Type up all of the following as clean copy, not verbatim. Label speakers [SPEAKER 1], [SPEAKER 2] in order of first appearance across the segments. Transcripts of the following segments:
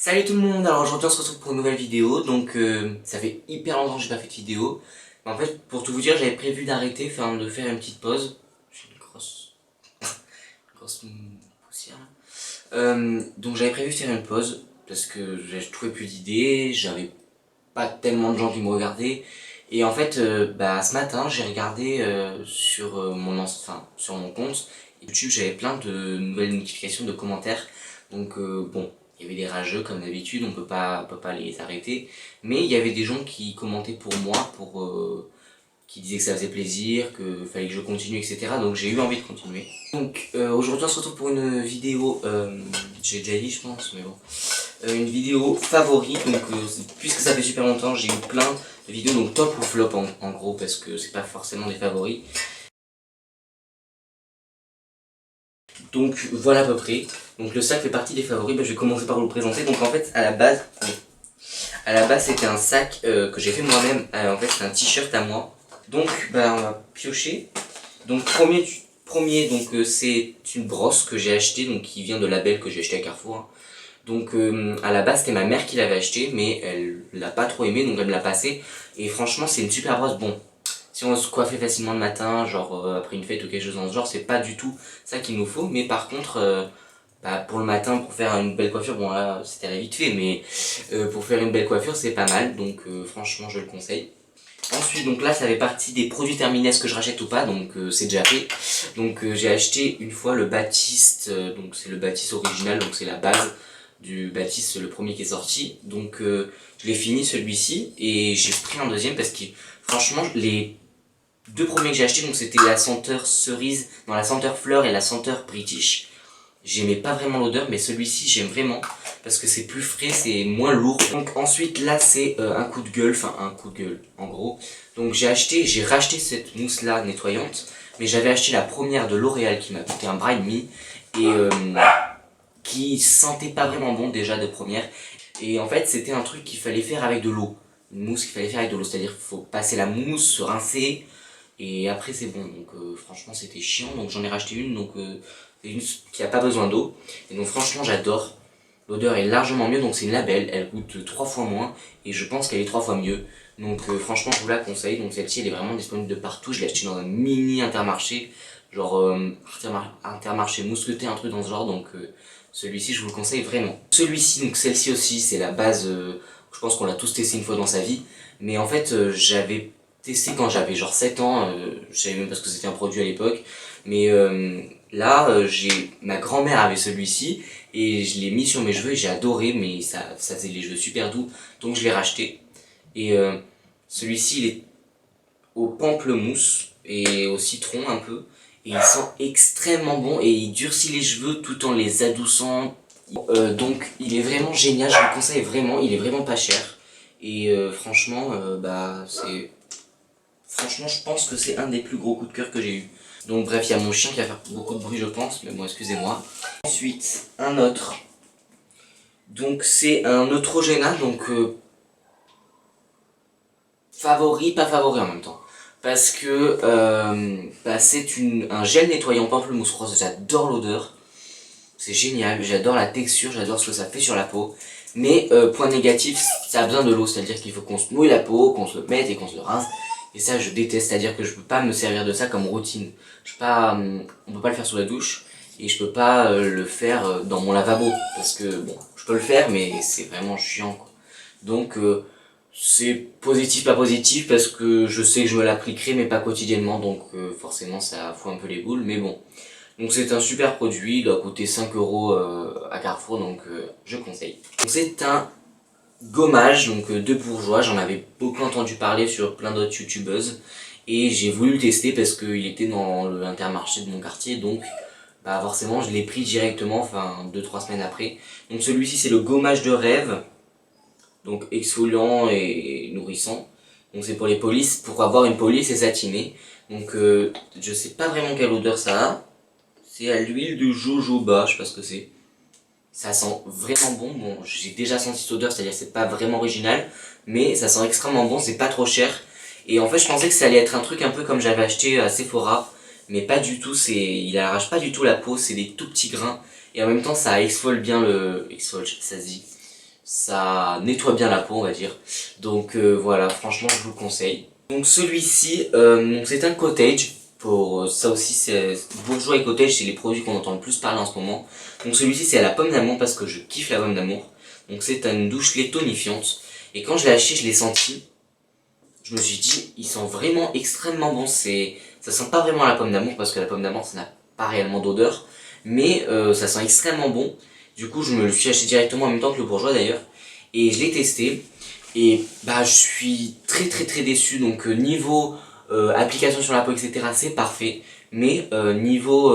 [SPEAKER 1] Salut tout le monde, alors aujourd'hui on se retrouve pour une nouvelle vidéo, donc ça fait hyper longtemps que j'ai pas fait de vidéo. Mais en fait, pour tout vous dire, j'avais prévu d'arrêter, de faire une petite pause. J'ai une grosse poussière là. Donc j'avais prévu de faire une pause, parce que je trouvais plus d'idées, j'avais pas tellement de gens qui me regardaient. Et en fait, ce matin, j'ai regardé sur, sur mon compte YouTube, j'avais plein de nouvelles notifications, de commentaires. Donc bon, il y avait des rageux comme d'habitude, on peut pas les arrêter. Mais il y avait des gens qui commentaient pour moi, qui disaient que ça faisait plaisir, que fallait que je continue, etc. Donc j'ai eu envie de continuer. Donc aujourd'hui on se retrouve pour une vidéo, j'ai déjà dit je pense, mais bon. Une vidéo favori, donc puisque ça fait super longtemps, j'ai eu plein de vidéos, donc top ou flop en gros, parce que c'est pas forcément des favoris. Donc voilà à peu près. Donc le sac fait partie des favoris, je vais commencer par vous le présenter. Donc en fait à la base c'était un sac que j'ai fait moi-même, en fait c'est un t-shirt à moi. Donc on va piocher. Donc premier donc c'est une brosse que j'ai achetée, donc qui vient de Label que j'ai acheté à Carrefour, hein. Donc à la base c'était ma mère qui l'avait acheté, mais elle l'a pas trop aimé, donc elle me l'a passé. Et franchement c'est une super brosse. Bon, si on se coiffait facilement le matin, genre après une fête ou quelque chose dans ce genre, c'est pas du tout ça qu'il nous faut. Mais par contre, pour le matin, pour faire une belle coiffure, bon là c'était vite fait, mais pour faire une belle coiffure c'est pas mal. Donc franchement je le conseille. Ensuite, donc là ça fait partie des produits terminés, est-ce que je rachète ou pas, donc c'est déjà fait. Donc j'ai acheté une fois le Baptiste, donc c'est le Baptiste original, donc c'est la base du Baptiste, le premier qui est sorti. Donc je l'ai fini celui-ci et j'ai pris un deuxième parce que franchement les deux premiers que j'ai achetés, donc c'était la senteur cerise, non la senteur fleur et la senteur British. J'aimais pas vraiment l'odeur, mais celui-ci j'aime vraiment parce que c'est plus frais, c'est moins lourd. Donc ensuite là c'est un coup de gueule, enfin un coup de gueule en gros. Donc j'ai racheté cette mousse là nettoyante, mais j'avais acheté la première de L'Oréal qui m'a coûté un bras et demi et qui sentait pas vraiment bon déjà de première. Et en fait c'était un truc qu'il fallait faire avec de l'eau, une mousse qu'il fallait faire avec de l'eau, c'est-à-dire qu'il faut passer la mousse, se rincer et après c'est bon. Donc franchement c'était chiant, donc j'en ai racheté une, donc c'est une qui a pas besoin d'eau. Et donc franchement j'adore. L'odeur est largement mieux, donc c'est une label, elle coûte 3 fois moins et je pense qu'elle est 3 fois mieux. Donc franchement je vous la conseille, donc celle-ci elle est vraiment disponible de partout, je l'ai achetée dans un mini intermarché, genre intermarché mousqueté, un truc dans ce genre, donc celui-ci je vous le conseille vraiment. Celui-ci, donc celle-ci aussi, c'est la base, je pense qu'on l'a tous testé une fois dans sa vie, mais en fait j'avais testé quand j'avais genre 7 ans, je savais même pas ce que c'était un produit à l'époque, mais là ma grand-mère avait celui-ci, et je l'ai mis sur mes cheveux et j'ai adoré, mais ça faisait les cheveux super doux, donc je l'ai racheté. Et celui-ci il est au pamplemousse et au citron un peu, et il sent extrêmement bon et il durcit les cheveux tout en les adoucissant. Donc il est vraiment génial, je vous le conseille vraiment, il est vraiment pas cher. Et franchement, franchement je pense que c'est un des plus gros coups de cœur que j'ai eu. Donc bref, il y a mon chien qui va faire beaucoup de bruit je pense, mais bon excusez-moi. Ensuite, un autre. Donc c'est un Neutrogena, donc favori, pas favori en même temps. Parce que c'est un gel nettoyant pamplemousse rose, j'adore l'odeur. C'est génial, j'adore la texture, j'adore ce que ça fait sur la peau. Mais point négatif, ça a besoin de l'eau, c'est-à-dire qu'il faut qu'on se mouille la peau, qu'on se le mette et qu'on se le rince. Et ça je déteste, c'est-à-dire que je peux pas me servir de ça comme routine. On peut pas le faire sous la douche et je peux pas le faire dans mon lavabo. Parce que bon, je peux le faire mais c'est vraiment chiant quoi. Donc c'est positif pas positif parce que je sais que je me l'appliquerai mais pas quotidiennement, donc forcément ça fout un peu les boules, mais bon. Donc c'est un super produit, il doit coûter 5 euros à Carrefour, donc je conseille. Donc c'est un gommage, donc de bourgeois, j'en avais beaucoup entendu parler sur plein d'autres youtubeuses et j'ai voulu le tester parce qu'il était dans l'intermarché de mon quartier, donc forcément je l'ai pris directement, enfin 2-3 semaines après. Donc celui-ci c'est le gommage de rêve, donc exfoliant et nourrissant. Donc c'est pour les polices, pour avoir une police et satiner. Donc je sais pas vraiment quelle odeur ça a. C'est à l'huile de jojoba, je sais pas ce que c'est. Ça sent vraiment bon, bon j'ai déjà senti cette odeur, c'est-à-dire c'est pas vraiment original, mais ça sent extrêmement bon, c'est pas trop cher. Et en fait je pensais que ça allait être un truc un peu comme j'avais acheté à Sephora, mais pas du tout, il arrache pas du tout la peau, c'est des tout petits grains. Et en même temps ça exfole bien le... exfole, ça se dit. ça nettoie bien la peau on va dire. Donc voilà, franchement je vous le conseille. Donc celui-ci, c'est un cottage. Pour ça aussi, c'est Bourjois et cottage, c'est les produits qu'on entend le plus parler en ce moment. Donc celui-ci c'est à la pomme d'amour parce que je kiffe la pomme d'amour. Donc c'est une douche lait tonifiante. Et quand je l'ai acheté, je l'ai senti. Je me suis dit, il sent vraiment extrêmement bon. Ça sent pas vraiment la pomme d'amour parce que la pomme d'amour ça n'a pas réellement d'odeur. Mais ça sent extrêmement bon. Du coup je me le suis acheté directement en même temps que le Bourjois d'ailleurs. Et je l'ai testé. Et bah je suis très déçu. Donc niveau application sur la peau etc c'est parfait. Mais niveau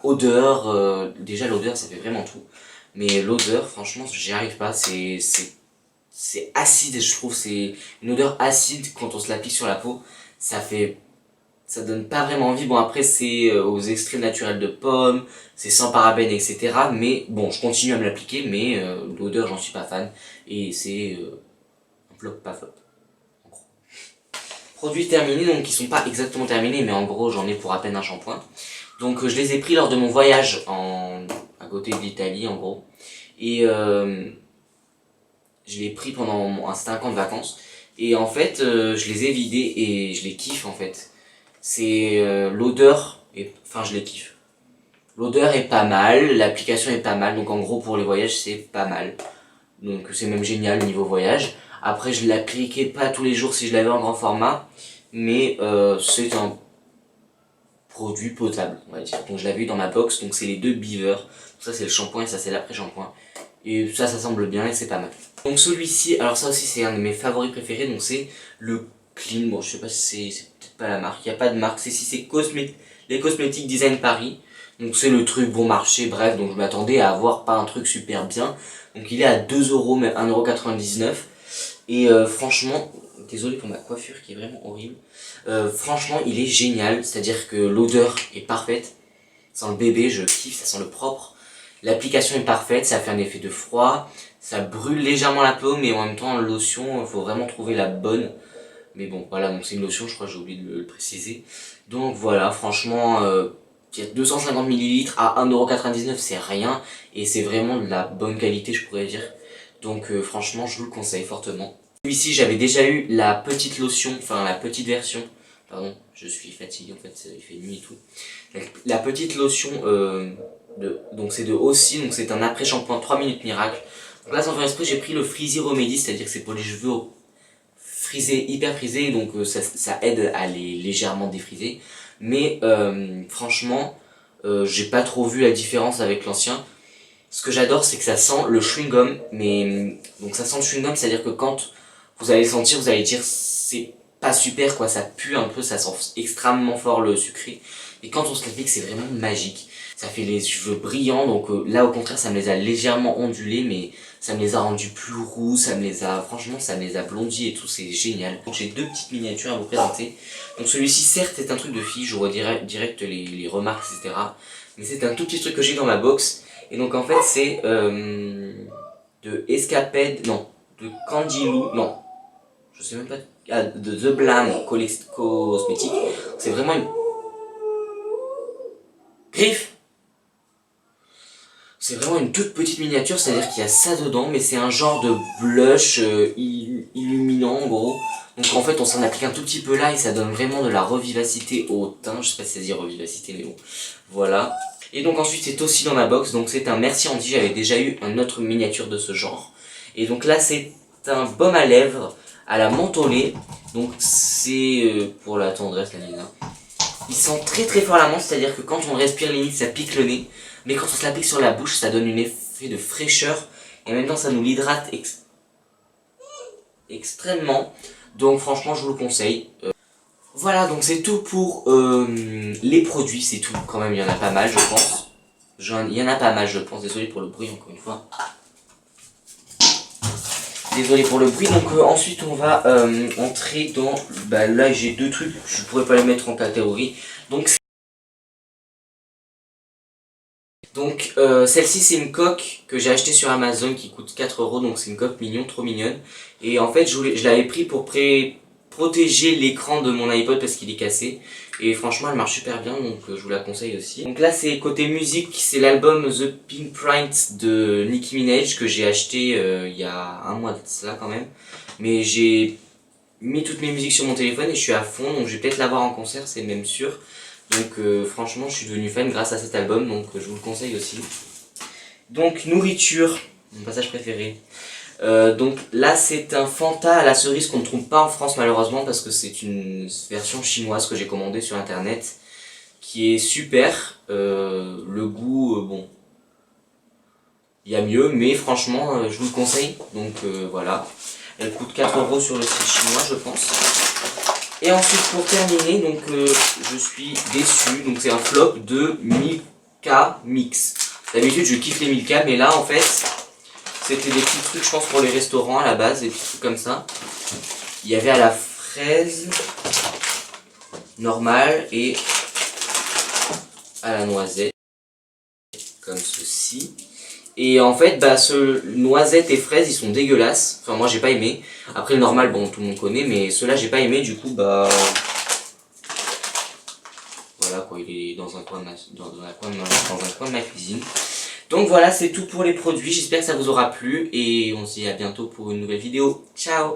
[SPEAKER 1] odeur, déjà l'odeur ça fait vraiment tout. Mais l'odeur franchement j'y arrive pas. C'est acide je trouve. C'est une odeur acide quand on se l'applique sur la peau. Ça donne pas vraiment envie. Bon après c'est aux extraits naturels de pommes, c'est sans parabènes etc. Mais bon je continue à me l'appliquer mais l'odeur j'en suis pas fan. Et c'est un flop pas flop. En gros. Produits terminés, donc qui sont pas exactement terminés mais en gros j'en ai pour à peine un shampoing. Donc je les ai pris lors de mon voyage à côté de l'Italie en gros. Et je l'ai pris pendant un certain camp de vacances. Et en fait je les ai vidés et je les kiffe en fait. C'est l'odeur, enfin je les kiffe. L'odeur est pas mal, l'application est pas mal, donc en gros pour les voyages c'est pas mal. Donc c'est même génial niveau voyage. Après je l'appliquais pas tous les jours si je l'avais en grand format, mais c'est un produit potable on va dire. Donc je l'avais eu dans ma box, donc c'est les deux Beaver. Ça c'est le shampoing et ça c'est l'après-shampoing. Et ça semble bien et c'est pas mal. Donc celui-ci, alors ça aussi c'est un de mes favoris préférés, donc c'est le Clean. Bon je sais pas si c'est peut-être pas la marque, il n'y a pas de marque, c'est les Cosmétiques Design Paris. Donc c'est le truc bon marché, bref, donc je m'attendais à avoir pas un truc super bien. Donc il est à 2€, mais 1,99€. Et franchement, désolé pour ma coiffure qui est vraiment horrible. Franchement il est génial, c'est-à-dire que l'odeur est parfaite. Ça sent le bébé, je kiffe, ça sent le propre. L'application est parfaite, ça fait un effet de froid. Ça brûle légèrement la peau, mais en même temps, lotion, il faut vraiment trouver la bonne. Mais bon, voilà, donc c'est une lotion, je crois que j'ai oublié de le préciser. Donc voilà, franchement, 250 ml à 1,99€, c'est rien. Et c'est vraiment de la bonne qualité, je pourrais dire. Donc franchement, je vous le conseille fortement. Celui-ci, j'avais déjà eu la petite lotion, enfin la petite version. Pardon, je suis fatigué en fait, il fait nuit et tout. La petite lotion, donc c'est de Aussi, donc c'est un après-shampoing 3 minutes miracle. Donc là, sans faire esprit, j'ai pris le Frizzy Remedy, c'est-à-dire que c'est pour les cheveux frisés, hyper frisés, donc ça aide à les légèrement défriser. Mais franchement, j'ai pas trop vu la différence avec l'ancien. Ce que j'adore, c'est que ça sent le chewing-gum, mais donc ça sent le chewing-gum, c'est-à-dire que quand vous allez le sentir, vous allez dire c'est pas super quoi, ça pue un peu, ça sent extrêmement fort le sucré. Et quand on se l'applique, c'est vraiment magique. Ça fait les cheveux brillants, donc là au contraire ça me les a légèrement ondulés, mais ça me les a rendus plus roux, franchement ça me les a blondis et tout, c'est génial. Donc j'ai deux petites miniatures à vous présenter. Donc celui-ci certes est un truc de fille, je vois direct les remarques etc. Mais c'est un tout petit truc que j'ai dans ma box. Et donc en fait c'est de Escapade, non, de Candy Lou, non, je sais même pas, de The Blam Cosmétique. C'est vraiment une griffe. C'est vraiment une toute petite miniature, c'est-à-dire qu'il y a ça dedans, mais c'est un genre de blush illuminant en gros. Donc en fait on s'en applique un tout petit peu là et ça donne vraiment de la revivacité au teint, je sais pas si ça dit revivacité mais bon, voilà. Et donc ensuite c'est aussi dans ma box, donc c'est un Merci Andy, j'avais déjà eu une autre miniature de ce genre. Et donc là c'est un baume à lèvres à la menthe au lait, donc c'est pour la tendresse la Nina. Il sent très fort la menthe, c'est-à-dire que quand on respire limite ça pique le nez. Mais quand on se l'applique sur la bouche, ça donne un effet de fraîcheur. Et en même temps, ça nous l'hydrate extrêmement. Donc franchement, je vous le conseille. Voilà, donc c'est tout pour les produits. C'est tout. Quand même, il y en a pas mal, je pense. Il y en a pas mal, je pense. Désolé pour le bruit, encore une fois. Désolé pour le bruit. Donc ensuite, on va entrer dans... Bah, là, j'ai deux trucs. Je pourrais pas les mettre en catégorie. Donc celle-ci c'est une coque que j'ai achetée sur Amazon qui coûte 4€, donc c'est une coque mignon, trop mignonne. Et en fait je l'avais pris pour protéger l'écran de mon iPod parce qu'il est cassé. Et franchement elle marche super bien, donc je vous la conseille aussi. Donc là c'est côté musique, c'est l'album The Pink Print de Nicki Minaj que j'ai acheté il y a un mois de cela quand même. Mais j'ai mis toutes mes musiques sur mon téléphone et je suis à fond, donc je vais peut-être l'avoir en concert, c'est même sûr. Donc franchement je suis devenu fan grâce à cet album, donc je vous le conseille aussi. Donc nourriture, mon passage préféré. Donc là c'est un Fanta à la cerise qu'on ne trouve pas en France malheureusement parce que c'est une version chinoise que j'ai commandée sur internet qui est super. Le goût, bon, il y a mieux mais franchement je vous le conseille. Donc voilà, elle coûte 4 € sur le site chinois je pense. Et ensuite pour terminer, donc je suis déçu, donc c'est un flop de Milka Mix. D'habitude je kiffe les Milka mais là en fait c'était des petits trucs je pense pour les restaurants à la base, des petits trucs comme ça. Il y avait à la fraise normale et à la noisette comme ceci. Et en fait bah ce noisette et fraise ils sont dégueulasses, enfin moi j'ai pas aimé. Après le normal bon tout le monde connaît mais ceux-là j'ai pas aimé du coup bah voilà quoi, il est dans un coin de ma cuisine. Donc voilà c'est tout pour les produits, j'espère que ça vous aura plu et on se dit à bientôt pour une nouvelle vidéo. Ciao!